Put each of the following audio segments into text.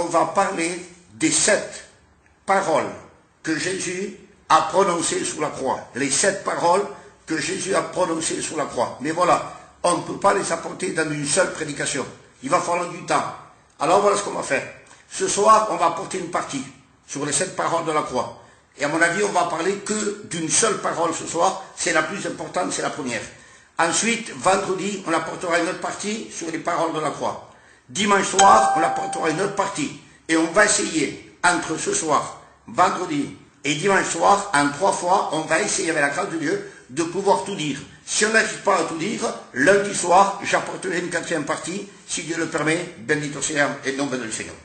va parler des 7 paroles que Jésus a prononcées sous la croix. Les 7 paroles que Jésus a prononcées sous la croix. Mais voilà, on ne peut pas les apporter dans une seule prédication. Il va falloir du temps. Alors voilà ce qu'on va faire. Ce soir, on va apporter une partie sur les 7 paroles de la croix. Et à mon avis, on va parler que d'une seule parole ce soir. C'est la plus importante, c'est la première. Ensuite, vendredi, on apportera une autre partie sur les paroles de la croix. Dimanche soir, on apportera une autre partie. Et on va essayer, entre ce soir, vendredi et dimanche soir, en 3 fois, on va essayer avec la grâce de Dieu de pouvoir tout dire. Si on n'arrive pas à tout dire, lundi soir, j'apporterai une 4e partie, si Dieu le permet, béni au Seigneur et nom du Seigneur.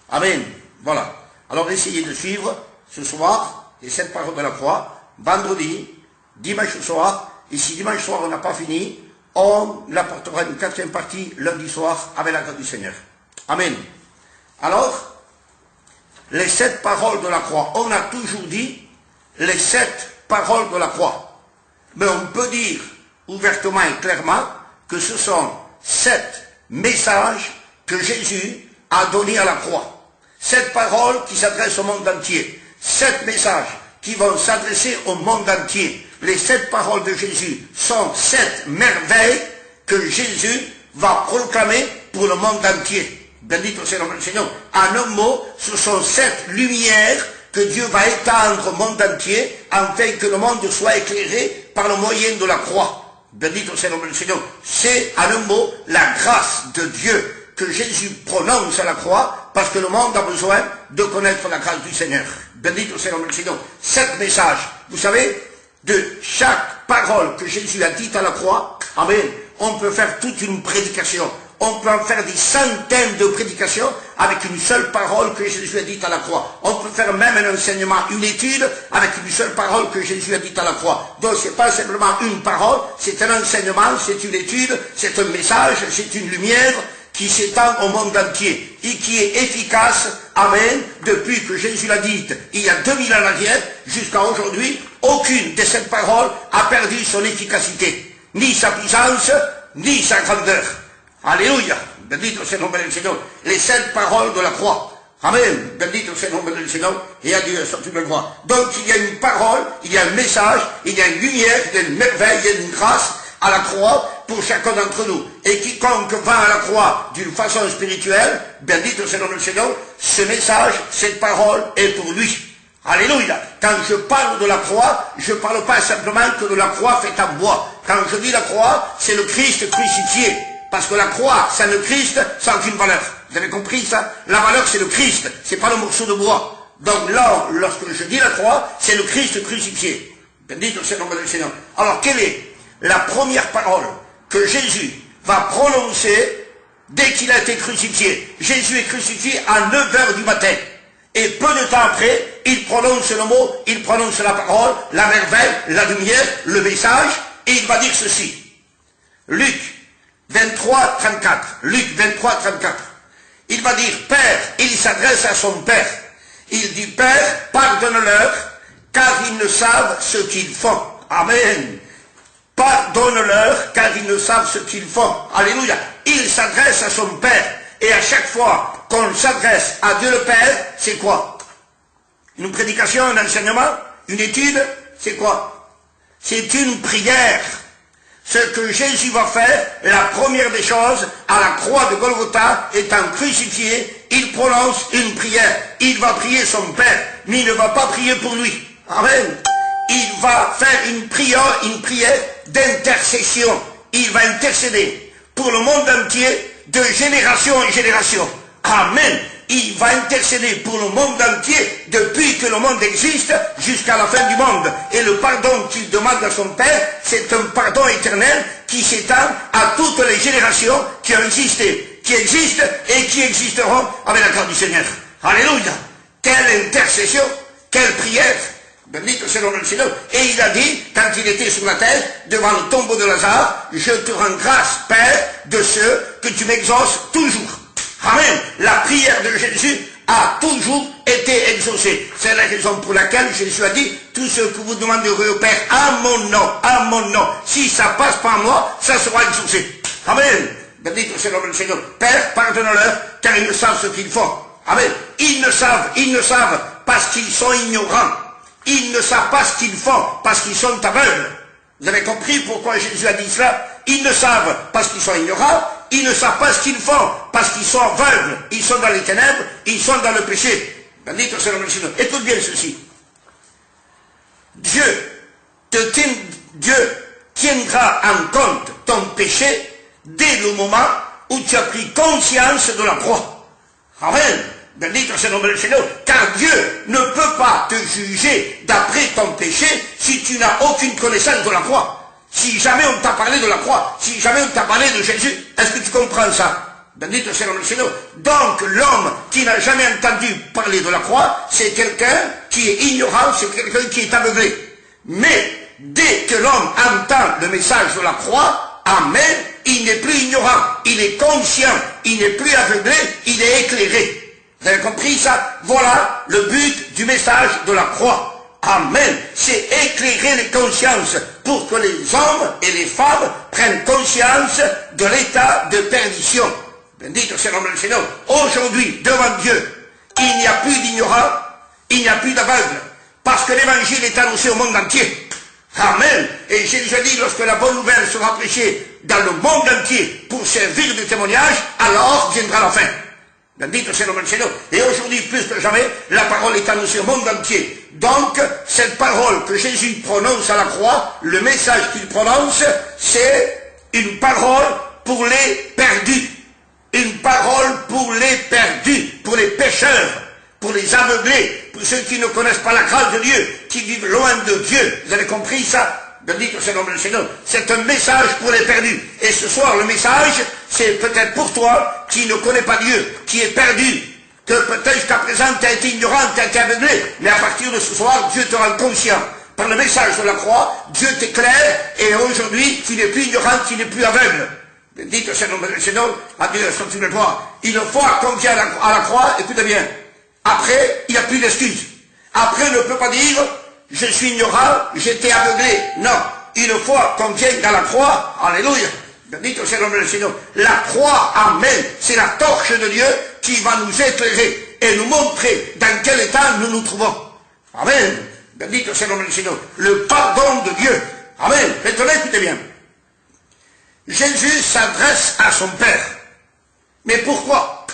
Amen. Voilà. Alors essayez de suivre ce soir les 7 paroles de la croix, vendredi, dimanche soir, et si dimanche soir on n'a pas fini, on apportera une 4e partie lundi soir avec la grâce du Seigneur. Amen. Alors, les 7 paroles de la croix, on a toujours dit les 7 paroles de la croix. Mais on peut dire ouvertement et clairement que ce sont 7 messages que Jésus a donnés à la croix. 7 paroles qui s'adressent au monde entier. 7 messages qui vont s'adresser au monde entier. Les 7 paroles de Jésus sont 7 merveilles que Jésus va proclamer pour le monde entier. Béni soit le nom du Seigneur. En un mot, ce sont 7 lumières que Dieu va étendre au monde entier afin que le monde soit éclairé par le moyen de la croix. Béni soit le nom du Seigneur. C'est en un mot la grâce de Dieu que Jésus prononce à la croix parce que le monde a besoin de connaître la grâce du Seigneur. Béni soit le nom du Seigneur. 7 messages. Vous savez, de chaque parole que Jésus a dite à la croix, amen, on peut faire toute une prédication. On peut en faire des centaines de prédications avec une seule parole que Jésus a dite à la croix. On peut faire même un enseignement, une étude avec une seule parole que Jésus a dite à la croix. Donc c'est pas simplement une parole, c'est un enseignement, c'est une étude, c'est un message, c'est une lumière qui s'étend au monde entier et qui est efficace, amen, depuis que Jésus l'a dite il y a 2000 ans en arrière jusqu'à aujourd'hui. Aucune de ces paroles a perdu son efficacité, ni sa puissance, ni sa grandeur. Alléluia, bendito soit le nom du Seigneur. Les 7 paroles de la croix. Amen, bendito soit le nom du Seigneur. Et à Dieu, sorti de la croix. Donc il y a une parole, il y a un message, il y a une lumière, il y a une merveille, il y a une grâce à la croix pour chacun d'entre nous. Et quiconque va à la croix d'une façon spirituelle, bendito soit le nom du Seigneur, ce message, cette parole est pour lui. Alléluia. Quand je parle de la croix, je ne parle pas simplement que de la croix faite en bois. Quand je dis la croix, c'est le Christ crucifié. Parce que la croix sans le Christ, ça n'a aucune valeur. Vous avez compris ça? La valeur, c'est le Christ, c'est pas le morceau de bois. Donc là, lorsque je dis la croix, c'est le Christ crucifié. Bendito soit le nom du Seigneur. Alors, quelle est la première parole que Jésus va prononcer dès qu'il a été crucifié? Jésus est crucifié à 9 h du matin. Et peu de temps après, il prononce le mot, il prononce la parole, la merveille, la lumière, le message, et il va dire ceci. Luc 23, 34. Luc 23, 34. Il va dire, Père, il s'adresse à son Père. Il dit, Père, pardonne-leur, car ils ne savent ce qu'ils font. Amen. Pardonne-leur, car ils ne savent ce qu'ils font. Alléluia. Il s'adresse à son Père. Et à chaque fois qu'on s'adresse à Dieu le Père, c'est quoi? Une prédication, un enseignement, une étude, c'est quoi? C'est une prière. Ce que Jésus va faire, la première des choses, à la croix de Golgotha, étant crucifié, il prononce une prière. Il va prier son Père, mais il ne va pas prier pour lui. Amen. Il va faire une prière d'intercession. Il va intercéder pour le monde entier, de génération en génération. Amen. Il va intercéder pour le monde entier depuis que le monde existe jusqu'à la fin du monde. Et le pardon qu'il demande à son Père, c'est un pardon éternel qui s'étend à toutes les générations qui ont existé, qui existent et qui existeront avec la grâce du Seigneur. Alléluia. Quelle intercession, quelle prière. Bendito soit le nom du Seigneur. Et il a dit, quand il était sur la terre, devant le tombeau de Lazare, je te rends grâce, Père, de ce que tu m'exauces toujours. Amen. La prière de Jésus a toujours été exaucée. C'est la raison pour laquelle Jésus a dit, tout ce que vous demanderez au Père à mon nom, si ça passe par moi, ça sera exaucé. Amen. Bendito soit le nom du Seigneur. Père, pardonne-leur, car ils ne savent ce qu'ils font. Amen. Ils ne savent parce qu'ils sont ignorants. Ils ne savent pas ce qu'ils font parce qu'ils sont aveugles. Vous avez compris pourquoi Jésus a dit cela? Ils ne savent parce qu'ils sont ignorants. Ils ne savent pas ce qu'ils font parce qu'ils sont aveugles. Ils sont dans les ténèbres. Ils sont dans le péché. Bendito sea le nombre del Señor. Écoute bien ceci. Dieu tiendra en compte ton péché dès le moment où tu as pris conscience de la croix. Amen. Bendito sea le nombre del Señor. Car Dieu ne peut pas te juger d'après ton péché si tu n'as aucune connaissance de la croix. Si jamais on t'a parlé de la croix, si jamais on t'a parlé de Jésus, est-ce que tu comprends ça? Bendito sea le nombre del Señor. Donc l'homme qui n'a jamais entendu parler de la croix, c'est quelqu'un qui est ignorant, c'est quelqu'un qui est aveuglé. Mais dès que l'homme entend le message de la croix, amen, il n'est plus ignorant, il est conscient, il n'est plus aveuglé, il est éclairé. Vous avez compris ça? Voilà le but du message de la croix. Amen. C'est éclairer les consciences pour que les hommes et les femmes prennent conscience de l'état de perdition. Bendito sea le nombre del Señor. Aujourd'hui, devant Dieu, il n'y a plus d'ignorants, il n'y a plus d'aveugles, parce que l'évangile est annoncé au monde entier. Amen. Et Jésus a dit, lorsque la bonne nouvelle sera prêchée dans le monde entier pour servir de témoignage, alors viendra la fin. Bendito sea le nombre del Señor. Et aujourd'hui, plus que jamais, la parole est annoncée au monde entier. Donc, cette parole que Jésus prononce à la croix, le message qu'il prononce, c'est une parole pour les perdus. Une parole pour les perdus, pour les pécheurs, pour les aveuglés, pour ceux qui ne connaissent pas la grâce de Dieu, qui vivent loin de Dieu. Vous avez compris ça? Bendito sea le nombre del Señor. C'est un message pour les perdus. Et ce soir, le message, c'est peut-être pour toi qui ne connais pas Dieu, qui est perdu, que peut-être jusqu'à présent tu as été ignorant, tu as été aveuglé, mais à partir de ce soir, Dieu te rend conscient. Par le message de la croix, Dieu t'éclaire, et aujourd'hui, tu n'es plus ignorant, tu n'es plus aveugle. Bendito sea le nombre del Señor. À Dieu, soit une gloire. Une fois qu'on vient à la croix, écoutez bien, après, il n'y a plus d'excuses. Après, on ne peut pas dire, je suis ignorant, j'étais aveuglé. Non. Une fois qu'on vient à la croix, alléluia, bendito sea le nombre del Señor. La croix, amen, c'est la torche de Dieu qui va nous éclairer et nous montrer dans quel état nous nous trouvons. Amen. Bendito sea le nombre del Señor. Le pardon de Dieu. Amen. Maintenant, écoutez bien. Jésus s'adresse à son Père. Mais pourquoi?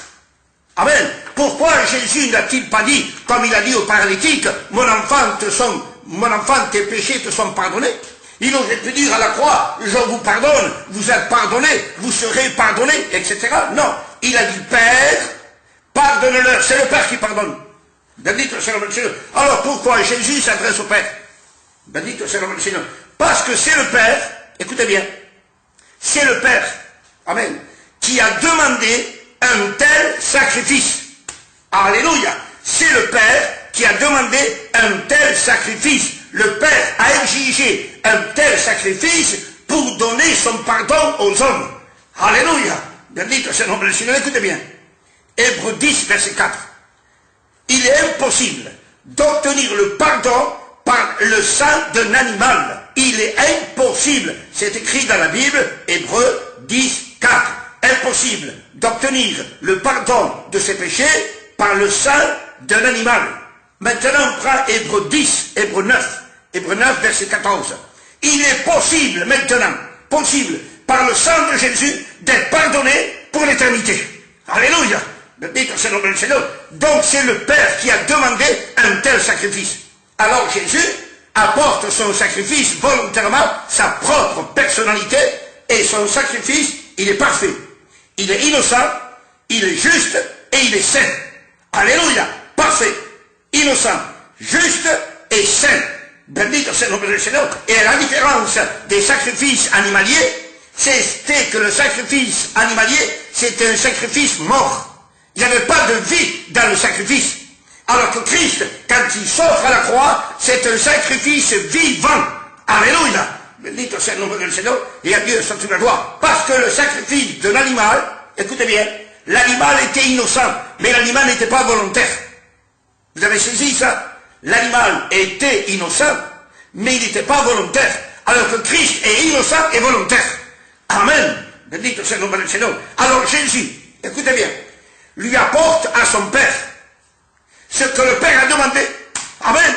Amen. Pourquoi Jésus n'a-t-il pas dit, comme il a dit au paralytique, mon enfant, tes péchés te sont pardonnés? Il aurait pu dire à la croix, je vous pardonne, vous êtes pardonnés, vous serez pardonnés, etc. Non. Il a dit, Père, pardonne-leur. C'est le Père qui pardonne. Bendito sea le nombre del Señor. Alors pourquoi Jésus s'adresse au Père? Bendito sea le nombre del Señor. Parce que c'est le Père, écoutez bien, c'est le Père, amen, qui a demandé un tel sacrifice. Alléluia. C'est le Père qui a demandé un tel sacrifice. Le Père a exigé un tel sacrifice pour donner son pardon aux hommes. Alléluia. Bendito sea le nombre del Señor. Écoutez bien. Hébreux 10, verset 4. Il est impossible d'obtenir le pardon par le sang d'un animal. Il est impossible, c'est écrit dans la Bible, Hébreux 10, 4. Impossible d'obtenir le pardon de ses péchés par le sang d'un animal. Maintenant, on prend Hébreux 10, Hébreux 9, verset 14. Il est possible maintenant, possible, par le sang de Jésus, d'être pardonné pour l'éternité. Alléluia. Bendito sea le nombre del Señor. Donc c'est le Père qui a demandé un tel sacrifice. Alors Jésus apporte son sacrifice volontairement, sa propre personnalité, et son sacrifice, il est parfait. Il est innocent, il est juste et il est saint. Alléluia. Parfait, innocent, juste et saint. Bendito sea le nombre del Señor. Et la différence des sacrifices animaliers, c'était que le sacrifice animalier, c'était un sacrifice mort. Il n'y avait pas de vie dans le sacrifice. Alors que Christ, quand il s'offre à la croix, c'est un sacrifice vivant. Alléluia. Bendito sea le nombre del Señor. Et à Dieu soit toute la gloire. Parce que le sacrifice de l'animal, écoutez bien, l'animal était innocent, mais l'animal n'était pas volontaire. Vous avez saisi ça? L'animal était innocent, mais il n'était pas volontaire. Alors que Christ est innocent et volontaire. Amen. Bendito sea le nombre del Señor. Alors Jésus, écoutez bien, lui apporte à son Père ce que le Père a demandé. Amen.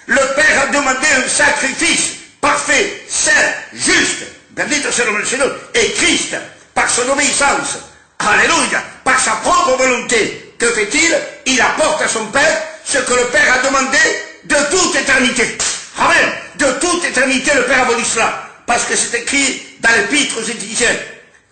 Le Père a demandé un sacrifice parfait, saint, juste. Bendito soit le nom du Seigneur. Et Christ, par son obéissance, alléluia, par sa propre volonté, que fait-il? Il apporte à son Père ce que le Père a demandé de toute éternité. Amen. De toute éternité, le Père a voulu cela. Parce que c'est écrit dans l'Épître aux Éphésiens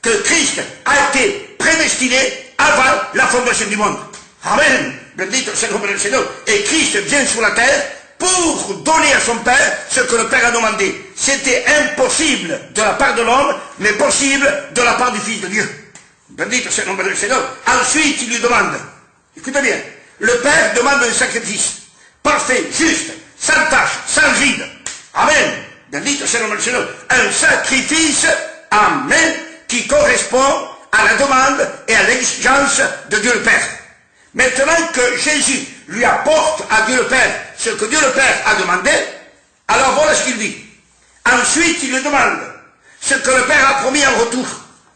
que Christ a été prédestiné avant la fondation du monde. Amen. Bendito soit le nom du Seigneur. Et Christ vient sur la terre pour donner à son Père ce que le Père a demandé. C'était impossible de la part de l'homme, mais possible de la part du Fils de Dieu. Bendito soit le nom du Seigneur. Ensuite, il lui demande, écoutez bien, le Père demande un sacrifice parfait, juste, sans tache, sans vide. Amen. Bendito soit le nom du Seigneur. Un sacrifice, amen, qui correspond à la demande et à l'exigence de Dieu le Père. Maintenant que Jésus lui apporte à Dieu le Père ce que Dieu le Père a demandé, alors voilà ce qu'il dit. Ensuite, il lui demande ce que le Père a promis en retour.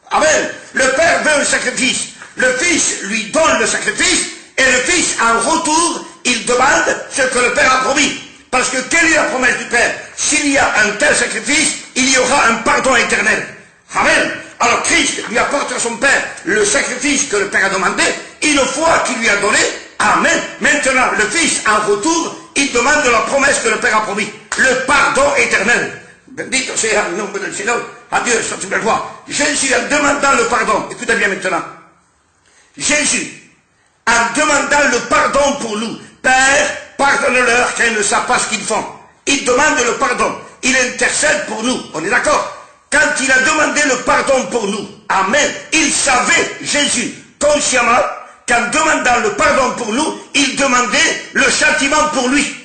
Amen. Le Père veut un sacrifice. Le Fils lui donne le sacrifice et le Fils, en retour, il demande ce que le Père a promis. Parce que quelle est la promesse du Père? S'il y a un tel sacrifice, il y aura un pardon éternel. Amen. Alors Christ lui apporte à son Père le sacrifice que le Père a demandé, une fois qu'il lui a donné, amen. Maintenant, le Fils, en retour, il demande la promesse que le Père a promis, le pardon éternel. Bendito sea le nom du Seigneur, à Dieu soit toute la gloire. Jésus, en demandant le pardon, écoutez bien maintenant, Jésus, en demandant le pardon pour nous, Père, pardonne-leur car ils ne savent pas ce qu'ils font. Il demande le pardon, il intercède pour nous, on est d'accord? Quand il a demandé le pardon pour nous, amen, il savait, Jésus, consciemment, qu'en demandant le pardon pour nous, il demandait le châtiment pour lui.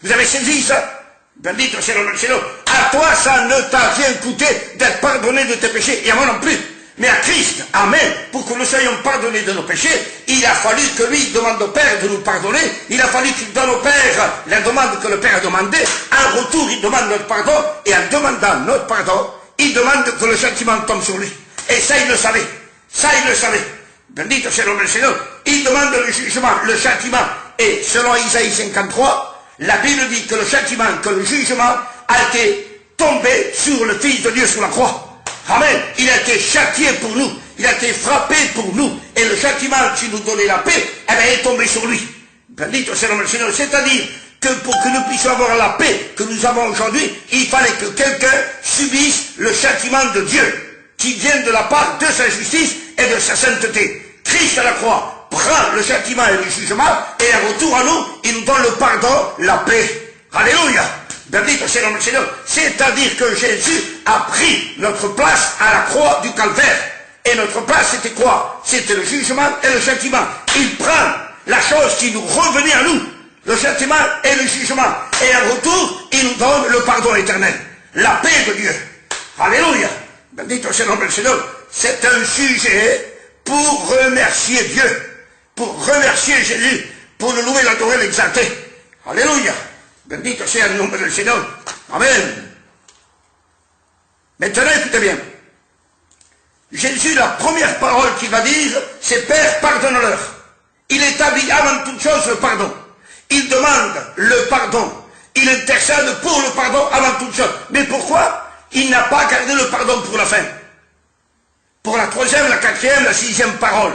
Vous avez saisi ça? Bendito c'est le nom du Seigneur. À toi, ça ne t'a rien coûté d'être pardonné de tes péchés, et à moi non plus. Mais à Christ, amen, pour que nous soyons pardonnés de nos péchés, il a fallu que lui demande au Père de nous pardonner, il a fallu qu'il donne au Père la demande que le Père a demandée, en retour il demande notre pardon, et en demandant notre pardon, il demande que le châtiment tombe sur lui. Et ça, il le savait. Ça, il le savait. Bendito c'est le nom du Seigneur. Il demande le jugement, le châtiment. Et selon Isaïe 53, la Bible dit que le châtiment, que le jugement a été tombé sur le Fils de Dieu sur la croix. Amen. Il a été châtié pour nous. Il a été frappé pour nous. Et le châtiment qui nous donnait la paix, eh bien, est tombé sur lui. Bendito c'est le nom du Seigneur. C'est-à-dire que pour que nous puissions avoir la paix que nous avons aujourd'hui, il fallait que quelqu'un subisse le châtiment de Dieu, qui vient de la part de sa justice et de sa sainteté. Christ à la croix prend le châtiment et le jugement, et en retour à nous, il nous donne le pardon, la paix. Alléluia. Bendito c'est le nom du Seigneur. C'est-à-dire que Jésus a pris notre place à la croix du calvaire. Et notre place, c'était quoi? C'était le jugement et le châtiment. Il prend la chose qui nous revenait à nous, le châtiment et le jugement. Et en retour, il nous donne le pardon éternel. La paix de Dieu. Alléluia. Bendito c'est le nom du Seigneur. C'est un sujet pour remercier Dieu, pour remercier Jésus, pour le louer, l'adorer, l'exalter. Alléluia. Bendito sea le nom du Seigneur. Amen. Maintenant, écoutez bien. Jésus, la première parole qu'il va dire, c'est Père, pardonne-leur. Il établit avant toute chose le pardon. Il demande le pardon. Il intercède pour le pardon avant toute chose. Mais pourquoi il n'a pas gardé le pardon pour la fin? Pour la troisième, la quatrième, la sixième parole.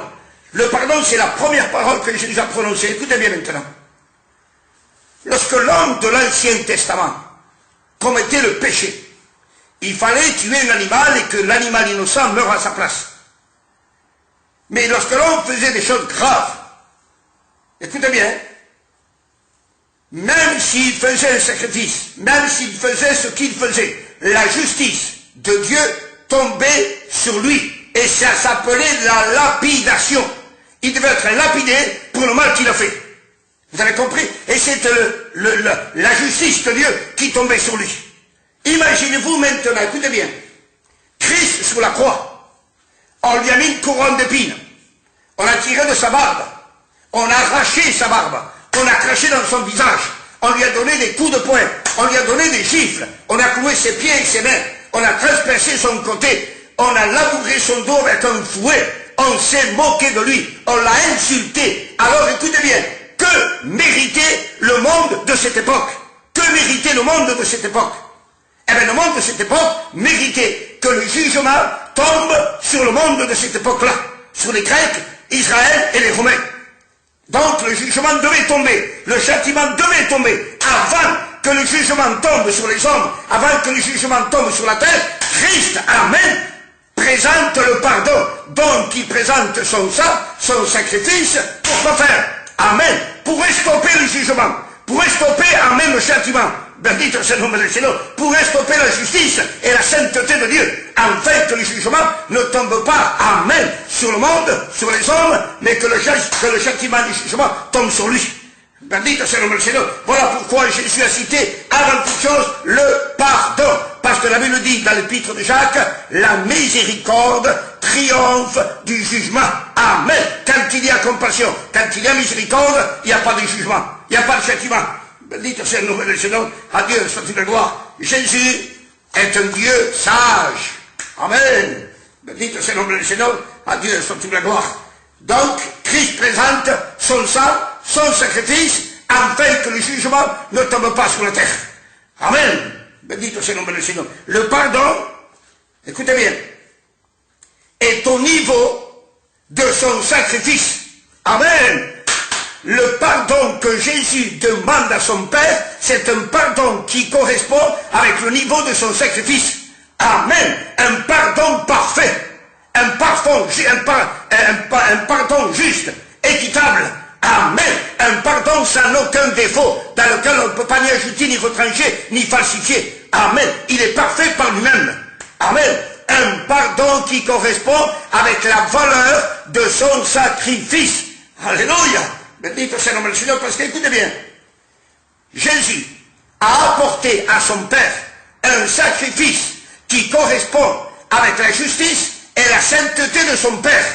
Le pardon, c'est la première parole que Jésus a prononcée. Écoutez bien maintenant. Lorsque l'homme de l'Ancien Testament commettait le péché, il fallait tuer un animal et que l'animal innocent meure à sa place. Mais lorsque l'homme faisait des choses graves, écoutez bien, même s'il faisait un sacrifice, même s'il faisait ce qu'il faisait, la justice de Dieu tombait sur lui. Et ça s'appelait la lapidation. Il devait être lapidé pour le mal qu'il a fait. Vous avez compris? Et c'était la justice de Dieu qui tombait sur lui. Imaginez-vous maintenant, écoutez bien, Christ sous la croix, on lui a mis une couronne d'épines, on a tiré de sa barbe, on a arraché sa barbe, on a craché dans son visage, on lui a donné des coups de poing, on lui a donné des gifles, on a cloué ses pieds et ses mains, on a transpercé son côté, on a labouré son dos avec un fouet, on s'est moqué de lui, on l'a insulté. Alors écoutez bien, que méritait le monde de cette époque? Que méritait le monde de cette époque? Eh bien le monde de cette époque méritait que le jugement tombe sur le monde de cette époque-là, sur les Grecs, Israël et les Romains. Donc le jugement devait tomber, le châtiment devait tomber avant que le jugement tombe sur les hommes, avant que le jugement tombe sur la terre. Christ, amen, présente le pardon. Donc il présente son sang, son sacrifice, pour quoi faire? Amen, pour stopper le jugement, pour stopper, amen, le châtiment. Bendito c'est le nom du Seigneur, pour stopper la justice et la sainteté de Dieu, afin que le jugement ne tombe pas, amen, sur le monde, sur les hommes, mais que le châtiment du jugement tombe sur lui. Bendito c'est le nom du Seigneur. Voilà pourquoi Jésus a cité avant toute chose le pardon. Parce que la Bible dit dans l'épître de Jacques, la miséricorde triomphe du jugement. Amen. Quand il y a compassion, quand il y a miséricorde, il n'y a pas de jugement, il n'y a pas de châtiment. Bendito c'est le nom du Seigneur. À Dieu soit la gloire. Jésus est un Dieu sage. Amen. Bendito c'est le nom du Seigneur. À Dieu soit la gloire. Donc, Christ présente son sang, son sacrifice, afin que le jugement ne tombe pas sur la terre. Amen. Bendito c'est le nom du Seigneur. Le pardon, écoutez bien, est au niveau de son sacrifice. Amen. Le pardon que Jésus demande à son Père, c'est un pardon qui correspond avec le niveau de son sacrifice. Amen. Un pardon parfait. Un pardon juste, équitable. Amen. Un pardon sans aucun défaut, dans lequel on ne peut pas ni ajouter, ni retrancher, ni falsifier. Amen. Il est parfait par lui-même. Amen. Un pardon qui correspond avec la valeur de son sacrifice. Alléluia. Bendito c'est le nom du Seigneur, parce qu'écoutez bien, Jésus a apporté à son Père un sacrifice qui correspond avec la justice et la sainteté de son Père.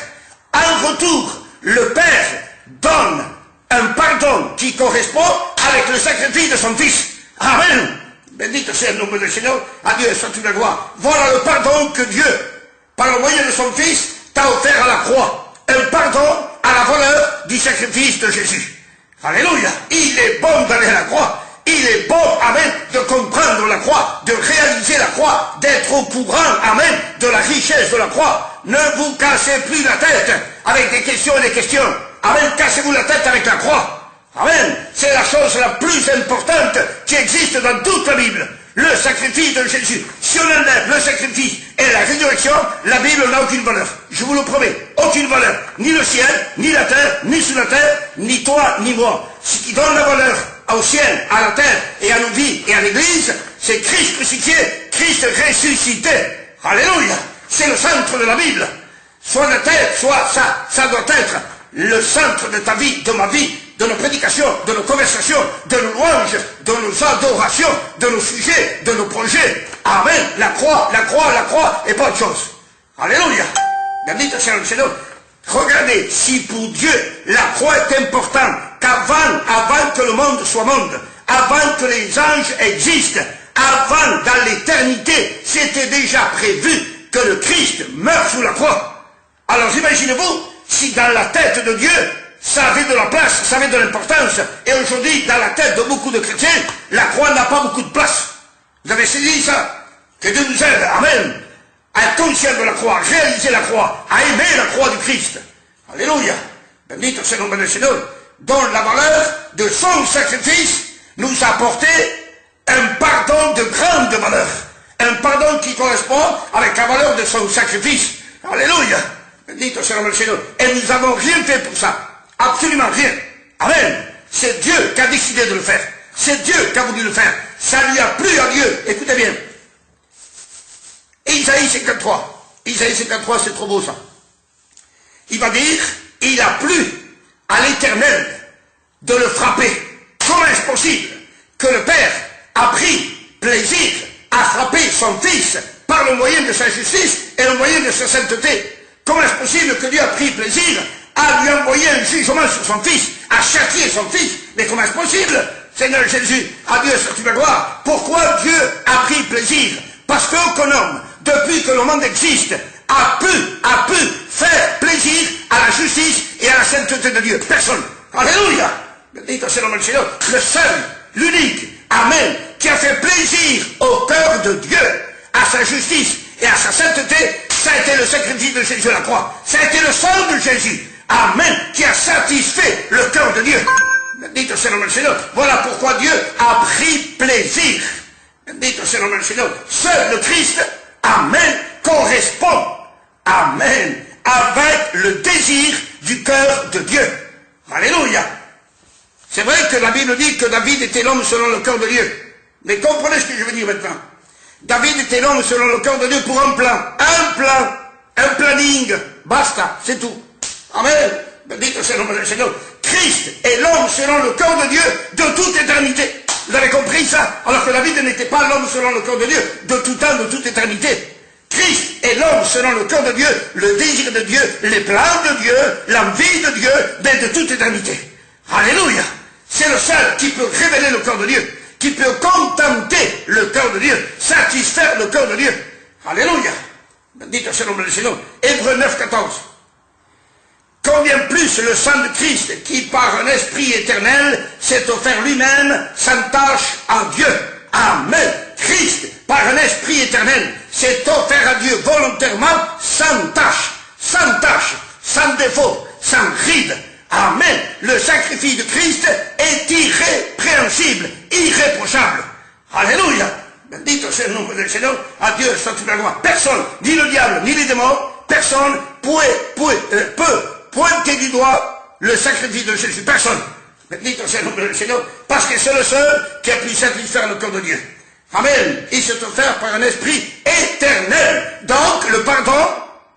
En retour, le Père donne un pardon qui correspond avec le sacrifice de son Fils. Amen. Bendito c'est le nom du Seigneur. À Dieu soit toute la gloire. Voilà le pardon que Dieu, par le moyen de son Fils, t'a offert à la croix. Un pardon à la valeur du sacrifice de Jésus. Alléluia. Il est bon d'aller à la croix. Il est bon, amen, de comprendre la croix, de réaliser la croix, d'être au courant, amen, de la richesse de la croix. Ne vous cassez plus la tête avec des questions et des questions. Amen, cassez-vous la tête avec la croix. Amen, c'est la chose la plus importante qui existe dans toute la Bible. Le sacrifice de Jésus. Si on enlève le sacrifice et la résurrection, la Bible n'a aucune valeur. Je vous le promets, aucune valeur. Ni le ciel, ni la terre, ni sous la terre, ni toi, ni moi. Ce qui donne la valeur au ciel, à la terre et à nos vies et à l'Église, c'est Christ crucifié, Christ ressuscité. Alléluia. C'est le centre de la Bible. Soit la terre, soit ça doit être le centre de ta vie, de ma vie, de nos prédications, de nos conversations, de nos louanges, de nos adorations, de nos sujets, de nos projets. Amen. La croix et pas autre chose. Alléluia. Bendito sea le Seigneur. Regardez, si pour Dieu la croix est importante, avant que le monde soit monde, avant que les anges existent, avant dans l'éternité, c'était déjà prévu que le Christ meure sous la croix. Alors imaginez-vous, si dans la tête de Dieu, ça avait de la place, ça avait de l'importance, et aujourd'hui, dans la tête de beaucoup de chrétiens, la croix n'a pas beaucoup de place. Vous avez saisi ça? Que Dieu nous aide, amen, à être conscient de la croix, à réaliser la croix, à aimer la croix du Christ. Alléluia. Bendito c'est le nom du Seigneur, dont la valeur de son sacrifice nous a apporté un pardon de grande valeur. Un pardon qui correspond avec la valeur de son sacrifice. Alléluia. Bendito c'est le nom du Seigneur. Et nous n'avons rien fait pour ça. Absolument rien. Amen. C'est Dieu qui a décidé de le faire. C'est Dieu qui a voulu le faire. Ça lui a plu à Dieu. Écoutez bien. Isaïe 53. Isaïe 53, c'est trop beau ça. Il va dire, il a plu à l'Éternel de le frapper. Comment est-ce possible que le Père a pris plaisir à frapper son Fils par le moyen de sa justice et le moyen de sa sainteté? Comment est-ce possible que Dieu a pris plaisir à lui envoyer un jugement sur son Fils, à châtier son Fils? Mais comment est-ce possible? Seigneur Jésus, à Dieu soit la gloire. Pourquoi Dieu a pris plaisir? Parce qu'aucun homme, depuis que le monde existe, a pu faire plaisir à la justice et à la sainteté de Dieu. Personne. Alléluia. Bendito sea le nom du Seigneur. Le seul, l'unique, amen, qui a fait plaisir au cœur de Dieu, à sa justice et à sa sainteté, ça a été le sacrifice de Jésus à la croix. Ça a été le sang de Jésus, amen, qui a satisfait le cœur de Dieu. Bendito sea le nom du Seigneur. Voilà pourquoi Dieu a pris plaisir. Bendito sea le nom du Seigneur. Seul le Christ, amen, correspond, amen, avec le désir du cœur de Dieu. Alléluia. C'est vrai que la Bible dit que David était l'homme selon le cœur de Dieu. Mais comprenez ce que je veux dire maintenant. David était l'homme selon le cœur de Dieu pour un plan, un planning, basta, c'est tout. Amen. Bendito sea le nom du Seigneur. Christ est l'homme selon le cœur de Dieu de toute éternité. Vous avez compris ça? Alors que David n'était pas l'homme selon le cœur de Dieu de tout temps, de toute éternité. Christ est l'homme selon le cœur de Dieu, le désir de Dieu, les plans de Dieu, l'envie de Dieu, mais de toute éternité. Alléluia. C'est le seul qui peut révéler le cœur de Dieu, qui peut contenter le cœur de Dieu, satisfaire le cœur de Dieu. Alléluia. Bendito sea le nom du Seigneur. Hébreux 9, 14. Combien plus le sang de Christ, qui par un esprit éternel s'est offert lui-même sans tâche à Dieu. Amen. Christ, par un esprit éternel, s'est offert à Dieu volontairement sans tâche, sans défaut, sans ride. Amen. Le sacrifice de Christ est irrépréhensible, irréprochable. Alléluia. Bendito sea le nom du Seigneur. À Dieu soit toute la gloire. Personne, ni le diable, ni les démons, personne peut pointer du doigt le sacrifice de Jésus. Personne. Bendito sea le nom du Seigneur. Parce que c'est le seul qui a pu satisfaire le cœur de Dieu. Amen. Il s'est offert par un esprit éternel. Donc le pardon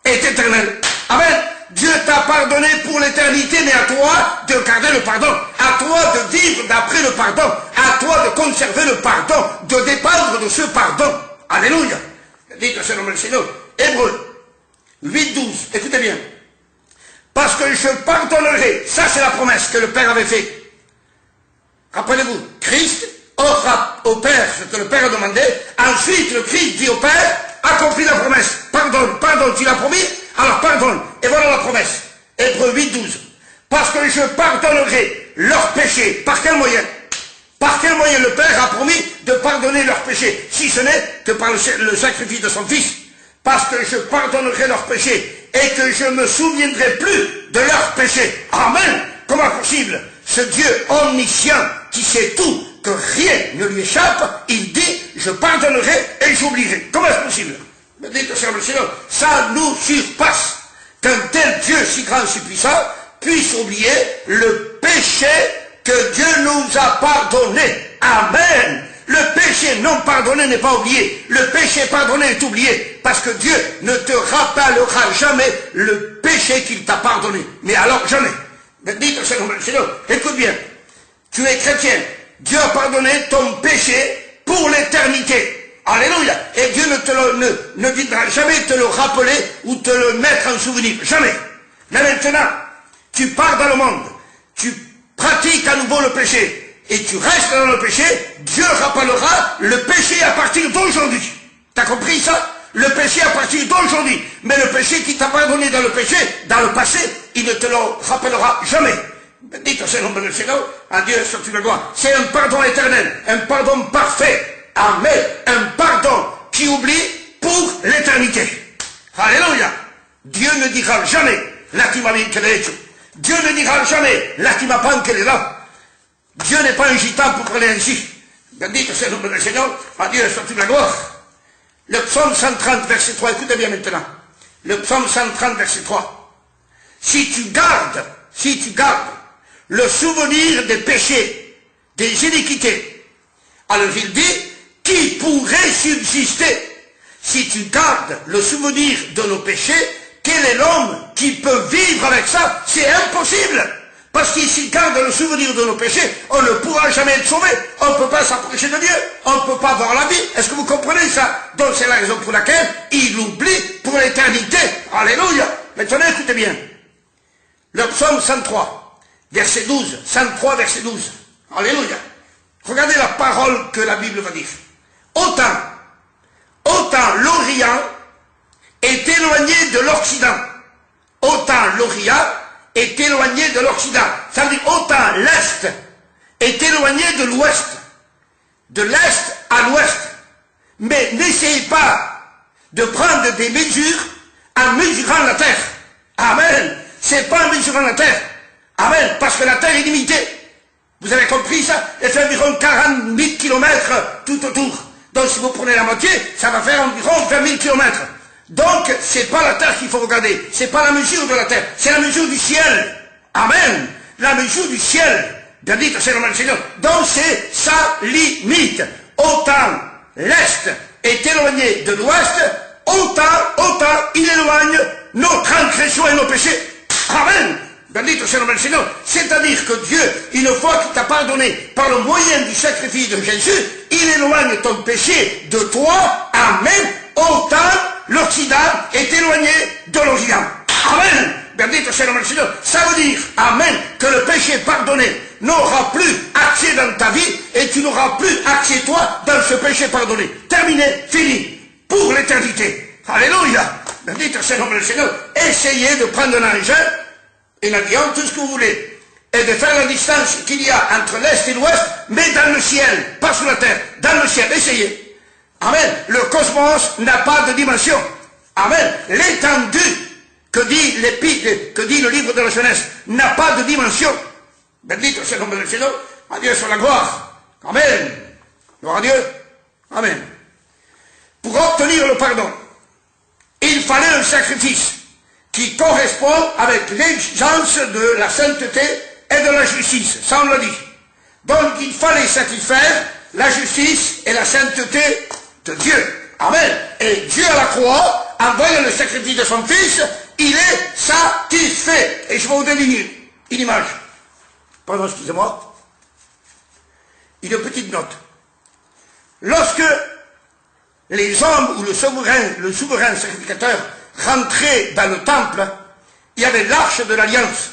est éternel. Amen. Dieu t'a pardonné pour l'éternité, mais à toi de garder le pardon, à toi de vivre d'après le pardon, à toi de conserver le pardon, de dépendre de ce pardon. Alléluia. Dites au nom du Seigneur. Hébreux 8, 12. Écoutez bien. Parce que je pardonnerai. Ça, c'est la promesse que le Père avait faite. Rappelez-vous, Christ offre au Père ce que le Père a demandé. Ensuite, le Christ dit au Père, accomplis la promesse. Pardonne, tu l'as promis, alors pardonne. Et voilà la promesse. Hébreux 8, 12. Parce que je pardonnerai leurs péchés. Par quel moyen? Par quel moyen le Père a promis de pardonner leurs péchés, si ce n'est que par le sacrifice de son Fils? Parce que je pardonnerai leurs péchés et que je ne me souviendrai plus de leurs péchés. Amen. Comment possible? Ce Dieu omniscient qui sait tout, que rien ne lui échappe, il dit, je pardonnerai et j'oublierai. Comment est-ce possible? Me dites que ça nous surpasse qu'un tel Dieu si grand, si puissant, puisse oublier le péché que Dieu nous a pardonné. Amen. Le péché non pardonné n'est pas oublié. Le péché pardonné est oublié. Parce que Dieu ne te rappellera jamais le péché qu'il t'a pardonné. Mais alors jamais. Me dites que Seigneur, écoute bien. Tu es chrétien. Dieu a pardonné ton péché pour l'éternité. Alléluia. Et Dieu ne viendra jamais te le rappeler ou te le mettre en souvenir. Jamais. Mais maintenant, tu pars dans le monde. Tu pratiques à nouveau le péché. Et tu restes dans le péché. Dieu rappellera le péché à partir d'aujourd'hui. T'as compris ça? Le péché à partir d'aujourd'hui. Mais le péché qui t'a pardonné dans le péché, dans le passé, il ne te le rappellera jamais. Dites au nom de Seigneur, à Dieu soit toute la gloire. C'est un pardon éternel, un pardon parfait. Amen. Un pardon qui oublie pour l'éternité. Alléluia. Dieu ne dira jamais, l'ultimamente hecho. Dieu ne dira jamais, l'ultimamente qu'elle est là. Dieu n'est pas un gitan pour parler ainsi. Bendito sea le nom du Seigneur, à Dieu soit toute la gloire. Le psaume 130, verset 3, écoutez bien maintenant. Le psaume 130, verset 3. Si tu gardes le souvenir des péchés, des iniquités, alors il dit, qui pourrait subsister? Si tu gardes le souvenir de nos péchés, quel est l'homme qui peut vivre avec ça? C'est impossible. Parce qu'il s'il garde le souvenir de nos péchés, on ne pourra jamais être sauvé. On ne peut pas s'approcher de Dieu. On ne peut pas voir la vie. Est-ce que vous comprenez ça? Donc c'est la raison pour laquelle il oublie pour l'éternité. Alléluia. Maintenant écoutez bien. Le psaume 103, verset 12. 103, verset 12. Alléluia. Regardez la parole que la Bible va dire. Autant l'Orient est éloigné de l'Occident autant l'Orient est éloigné de l'Occident. Ça veut dire autant l'Est est éloigné de l'Ouest, de l'Est à l'Ouest. Mais n'essayez pas de prendre des mesures en mesurant la Terre. Amen. C'est pas en mesurant la Terre. Amen. Parce que la Terre est limitée. Vous avez compris ça? Elle fait environ 40 000 kilomètres tout autour. Donc si vous prenez la moitié, ça va faire environ 20 000 kilomètres. Donc, c'est pas la terre qu'il faut regarder, c'est pas la mesure de la terre, c'est la mesure du ciel. Amen. La mesure du ciel. Bendito sea le nom du Seigneur. Donc, c'est sa limite. Autant l'Est est éloigné de l'Ouest, autant il éloigne nos transgressions et nos péchés. Amen. Bendito sea le nom du Seigneur. C'est-à-dire que Dieu, une fois qu'il t'a pardonné par le moyen du sacrifice de Jésus, il éloigne ton péché de toi. Amen. Autant l'Occident est éloigné de l'Orient. Amen. Bendito sea le nom du Seigneur. Ça veut dire, amen, que le péché pardonné n'aura plus accès dans ta vie et tu n'auras plus accès toi dans ce péché pardonné. Terminé, fini, pour l'éternité. Alléluia. Bendito sea le nom du Seigneur. Essayez de prendre un engin, un avion, tout ce que vous voulez, et de faire la distance qu'il y a entre l'Est et l'Ouest, mais dans le ciel, pas sur la terre, dans le ciel. Essayez. Amen. Le cosmos n'a pas de dimension. Amen. L'étendue que dit le livre de la Genèse n'a pas de dimension. Bendito sea le nom du Seigneur. À Dieu soit la gloire. Amen. Gloire à Dieu. Amen. Pour obtenir le pardon, il fallait un sacrifice qui correspond avec l'exigence de la sainteté et de la justice. Ça on l'a dit. Donc il fallait satisfaire la justice et la sainteté de Dieu. Amen. Et Dieu à la croix, en voyant le sacrifice de son Fils, il est satisfait. Et je vais vous donner une image. Pardon, excusez-moi. Une petite note. Lorsque les hommes ou le souverain sacrificateur rentraient dans le temple, il y avait l'arche de l'Alliance.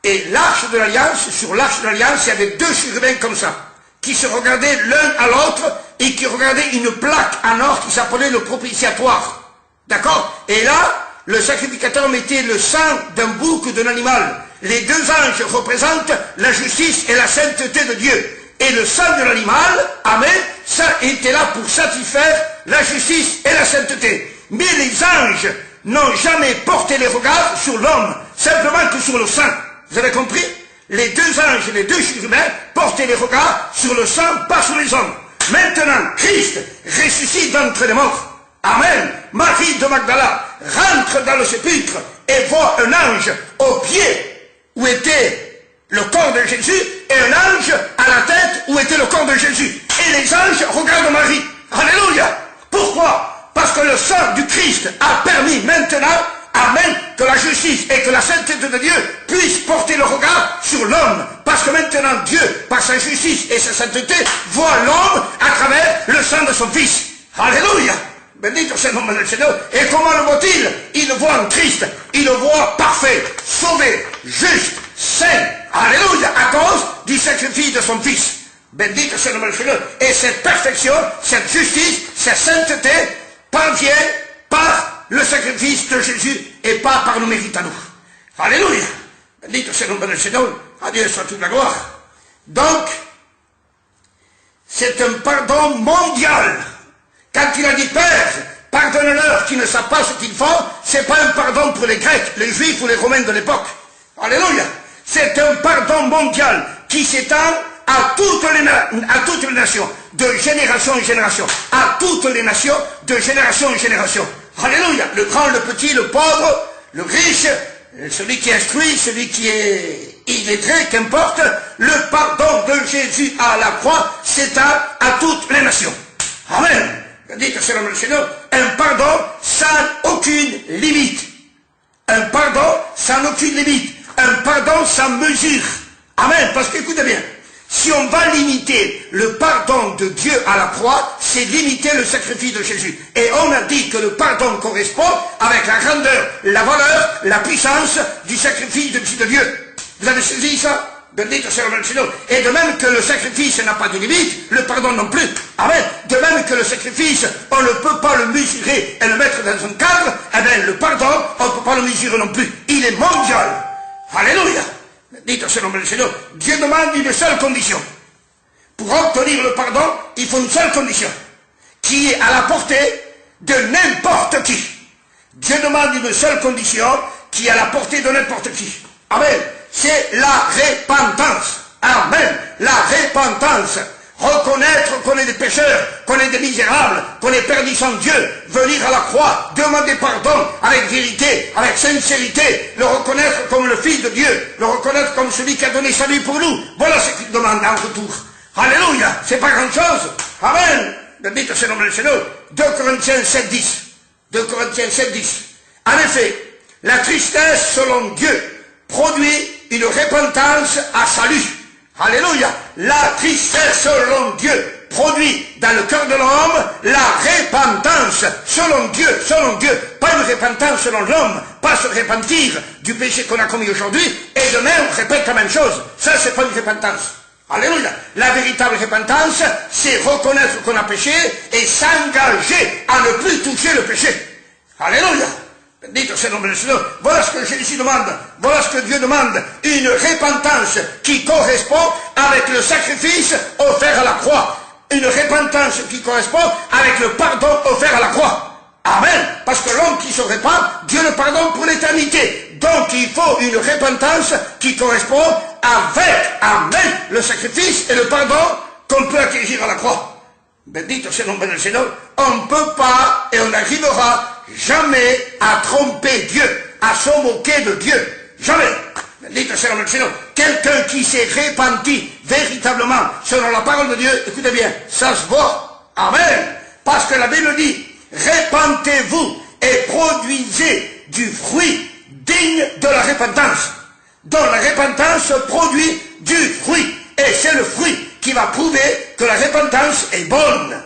Et l'arche de l'Alliance, sur l'arche de l'Alliance, il y avait deux chérubins comme ça, qui se regardaient l'un à l'autre et qui regardaient une plaque en or qui s'appelait le propitiatoire. D'accord? Et là, le sacrificateur mettait le sang d'un bouc ou d'un animal. Les deux anges représentent la justice et la sainteté de Dieu. Et le sang de l'animal, amen, ça était là pour satisfaire la justice et la sainteté. Mais les anges n'ont jamais porté les regards sur l'homme, simplement que sur le sang. Vous avez compris? Les deux anges, les deux chérubins portaient les regards sur le sang, pas sur les hommes. Maintenant, Christ ressuscite d'entre les morts. Amen. Marie de Magdala rentre dans le sépulcre et voit un ange au pied où était le corps de Jésus et un ange à la tête où était le corps de Jésus. Et les anges regardent Marie. Alléluia. Pourquoi? Parce que le sang du Christ a permis maintenant, amen, que la justice et que la sainteté de Dieu puissent porter le regard sur l'homme. Parce que maintenant Dieu, par sa justice et sa sainteté, voit l'homme à travers le sang de son Fils. Alléluia. Bendito sea le nom du Seigneur. Et comment le voit-il? Il le voit en Christ. Il le voit parfait, sauvé, juste, saint. Alléluia. À cause du sacrifice de son Fils. Bendito sea le nom du Seigneur. Et cette perfection, cette justice, cette sainteté parvient par le sacrifice de Jésus et pas par nos mérites à nous. Alléluia. Bendito sea le nom du Seigneur. À Dieu soit toute la gloire. Donc, c'est un pardon mondial. Quand il a dit, Père, pardonne-leur qui ne savent pas ce qu'ils font, c'est pas un pardon pour les Grecs, les Juifs ou les Romains de l'époque. Alléluia. C'est un pardon mondial qui s'étend à toutes les nations, de génération en génération. À toutes les nations, de génération en génération. Alléluia. Le grand, le petit, le pauvre, le riche, celui qui est instruit, celui qui est illettré, qu'importe, le pardon de Jésus à la croix s'étend à toutes les nations. Amen. Dites c'est le Seigneur, un pardon sans aucune limite. Un pardon sans aucune limite. Un pardon sans mesure. Amen. Parce que écoutez bien, si on va limiter le pardon de Dieu à la croix, c'est limiter le sacrifice de Jésus. Et on a dit que le pardon correspond avec la grandeur, la valeur, la puissance du sacrifice de Dieu. Vous avez saisi ça? Bendito soit le Seigneur. Et de même que le sacrifice n'a pas de limite, le pardon non plus. Amen. De même que le sacrifice, on ne peut pas le mesurer et le mettre dans un cadre, eh bien le pardon, on ne peut pas le mesurer non plus. Il est mondial. Alléluia. Bendito soit le Seigneur. Dieu demande une seule condition. Pour obtenir le pardon, il faut une seule condition, qui est à la portée de n'importe qui. Dieu demande une seule condition, qui est à la portée de n'importe qui. Amen. C'est la repentance. Amen. La repentance. Reconnaître qu'on est des pécheurs, qu'on est des misérables, qu'on est perdu sans Dieu, venir à la croix, demander pardon avec vérité, avec sincérité, le reconnaître comme le Fils de Dieu, le reconnaître comme celui qui a donné sa vie pour nous. Voilà ce qu'il demande en retour. Alléluia. C'est pas grand chose. Amen. Bendito soit le nom du Seigneur. 2 Corinthiens 7:10. 2 Corinthiens 7:10. En effet, la tristesse selon Dieu produit une repentance à salut. Alléluia. La tristesse selon Dieu produit dans le cœur de l'homme la repentance selon Dieu. Pas une repentance selon l'homme, pas se repentir du péché qu'on a commis aujourd'hui, et demain on répète la même chose. Ça, c'est pas une repentance. Alléluia. La véritable repentance, c'est reconnaître qu'on a péché et s'engager à ne plus toucher le péché. Alléluia. Bendito soit le nom du Seigneur. Voilà ce que Jésus demande. Voilà ce que Dieu demande. Une repentance qui correspond avec le sacrifice offert à la croix. Une repentance qui correspond avec le pardon offert à la croix. Amen. Parce que l'homme qui se répand, Dieu le pardonne pour l'éternité. Donc il faut une repentance qui correspond avec, amen, le sacrifice et le pardon qu'on peut acquérir à la croix. Bendito soit le nom du Seigneur. On ne peut pas et on n'arrivera jamais à tromper Dieu, à se moquer de Dieu. Jamais. Bendito soit le nom du Seigneur. Quelqu'un qui s'est repenti véritablement selon la parole de Dieu, écoutez bien, ça se voit. Amen. Parce que la Bible dit, repentez-vous et produisez du fruit digne de la repentance. Donc la repentance produit du fruit. Et c'est le fruit qui va prouver que la repentance est bonne.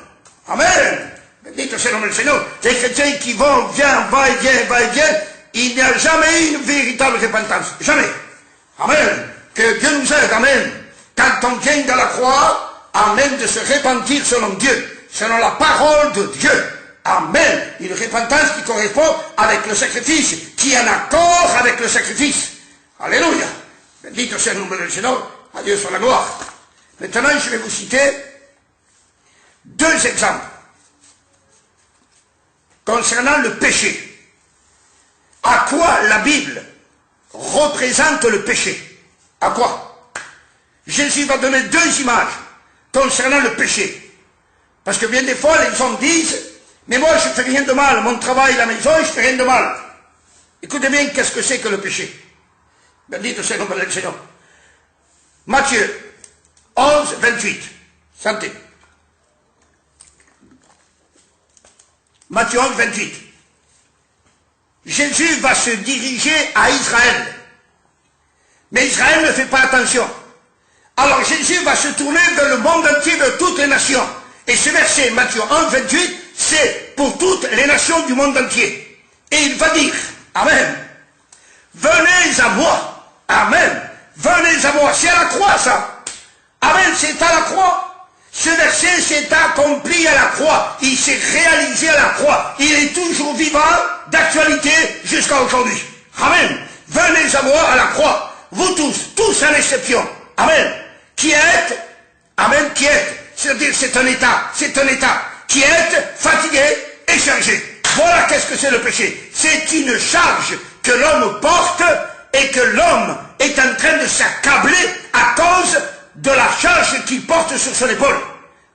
Amen. Bendito soit le nom du Seigneur. Les chrétiens qui vont, viennent, va-et-vient, il n'y a jamais eu une véritable repentance. Jamais. Amen. Que Dieu nous aide. Amen. Quand on vient de la croix, amen, de se repentir selon Dieu, selon la parole de Dieu. Amen. Une repentance qui correspond avec le sacrifice, qui est en accord avec le sacrifice. Alléluia. Bendito soit le nom du Seigneur. À Dieu soit la gloire. Maintenant, je vais vous citer 2 exemples concernant le péché. À quoi la Bible représente le péché? À quoi? Jésus va donner 2 images concernant le péché. Parce que bien des fois, les gens disent, mais moi je ne fais rien de mal, mon travail, la maison, je ne fais rien de mal. Écoutez bien, qu'est-ce que c'est que le péché? Bendito soit le nom du Seigneur. Matthieu 11, 28. Santé. Matthieu 11, 28. Jésus va se diriger à Israël. Mais Israël ne fait pas attention. Alors Jésus va se tourner vers le monde entier, vers toutes les nations. Et ce verset, Matthieu 11, 28, c'est pour toutes les nations du monde entier. Et il va dire, amen, venez à moi. Amen. Venez à moi. C'est à la croix, ça. Amen. C'est à la croix. Ce verset s'est accompli à la croix. Il s'est réalisé à la croix. Il est toujours vivant, d'actualité, jusqu'à aujourd'hui. Amen. Venez à moi à la croix. Vous tous sans exception. Amen. Qui êtes, amen, qui êtes, c'est-à-dire c'est un état, qui êtes fatigué et chargé. Voilà qu'est-ce que c'est le péché. C'est une charge que l'homme porte et que l'homme est en train de s'accabler à cause de la charge qu'il porte sur son épaule.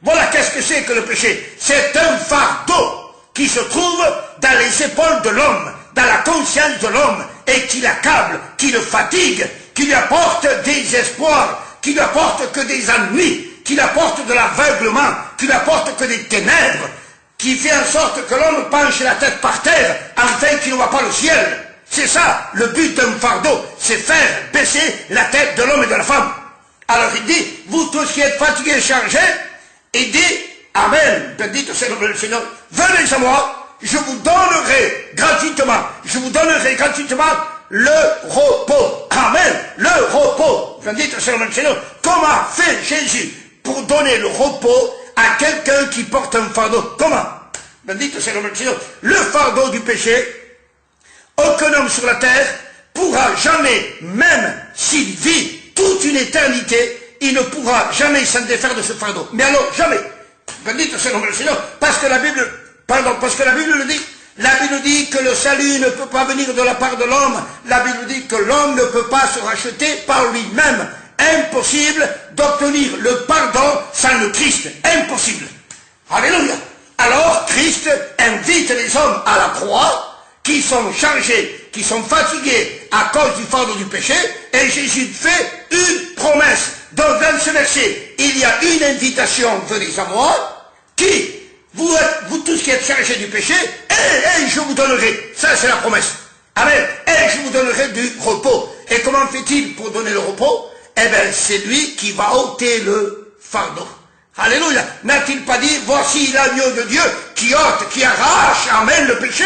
Voilà qu'est-ce que c'est que le péché. C'est un fardeau qui se trouve dans les épaules de l'homme, dans la conscience de l'homme, et qui l'accable, qui le fatigue, qui lui apporte des espoirs, qui lui apporte que des ennuis, qui lui apporte de l'aveuglement, qui lui apporte que des ténèbres, qui fait en sorte que l'homme penche la tête par terre, afin qu'il ne voit pas le ciel. C'est ça, le but d'un fardeau, c'est faire baisser la tête de l'homme et de la femme. Alors il dit, vous tous qui êtes fatigués et chargés, il dit, amen, bendito soit le nom du Seigneur, venez à moi, je vous donnerai gratuitement le repos. Amen. Le repos. Bendito soit le nom du Seigneur. Comment fait Jésus pour donner le repos à quelqu'un qui porte un fardeau? Comment? Bendito soit le nom du Seigneur. Le fardeau du péché, aucun homme sur la terre pourra jamais, même s'il vit toute une éternité, il ne pourra jamais s'en défaire de ce fardeau. Mais alors, jamais. Bendito soit le nom du Seigneur. Parce que la Bible le dit. La Bible dit que le salut ne peut pas venir de la part de l'homme. La Bible dit que l'homme ne peut pas se racheter par lui-même. Impossible d'obtenir le pardon sans le Christ. Impossible. Alléluia. Alors Christ invite les hommes à la croix qui sont chargés, qui sont fatigués à cause du fardeau du péché, et Jésus fait une promesse. Donc dans ce verset, il y a une invitation, venez à moi, qui vous tous qui êtes chargés du péché, et je vous donnerai. Ça, c'est la promesse. Amen. Et je vous donnerai du repos. Et comment fait-il pour donner le repos? Eh bien, c'est lui qui va ôter le fardeau. Alléluia. N'a-t-il pas dit, voici l'agneau de Dieu qui ôte, qui arrache, amen, le péché?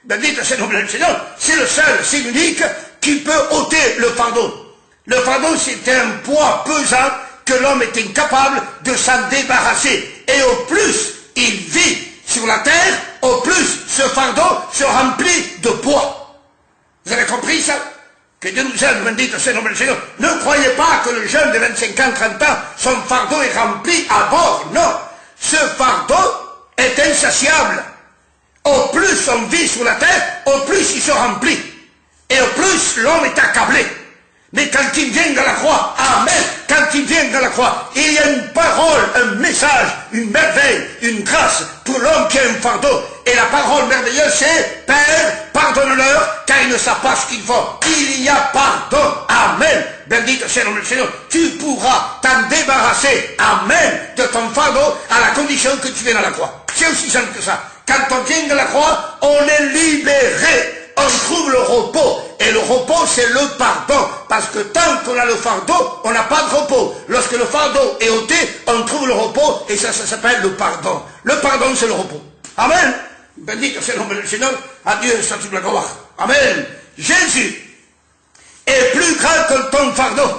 Bendito c'est le nom du Seigneur. C'est le seul, c'est l'unique qui peut ôter le fardeau. Le fardeau, c'est un poids pesant que l'homme est incapable de s'en débarrasser. Et au plus il vit sur la terre, au plus ce fardeau se remplit de poids. Vous avez compris ça? Que Dieu nous aide, bendito c'est le nom du Seigneur. Ne croyez pas que le jeune de 25 ans, 30 ans, son fardeau est rempli à bord. Non. Ce fardeau est insatiable. Au plus on vit sur la terre, au plus il se remplit. Et au plus l'homme est accablé. Mais quand il vient à la croix, amen, quand il vient à la croix, il y a une parole, un message, une merveille, une grâce pour l'homme qui a un fardeau. Et la parole merveilleuse, c'est, Père, pardonne-leur, car ils ne savent pas ce qu'ils font. Il y a pardon, amen. Bendito c'est le nom du Seigneur. Tu pourras t'en débarrasser, amen, de ton fardeau à la condition que tu viennes à la croix. C'est aussi simple que ça. Quand on vient à la croix, on est libéré. On trouve le repos. Et le repos, c'est le pardon. Parce que tant qu'on a le fardeau, on n'a pas de repos. Lorsque le fardeau est ôté, on trouve le repos. Et ça s'appelle le pardon. Le pardon, c'est le repos. Amen. Bendito c'est le nom du Seigneur. À Dieu soit toute la gloire. Amen. Jésus est plus grand que ton fardeau.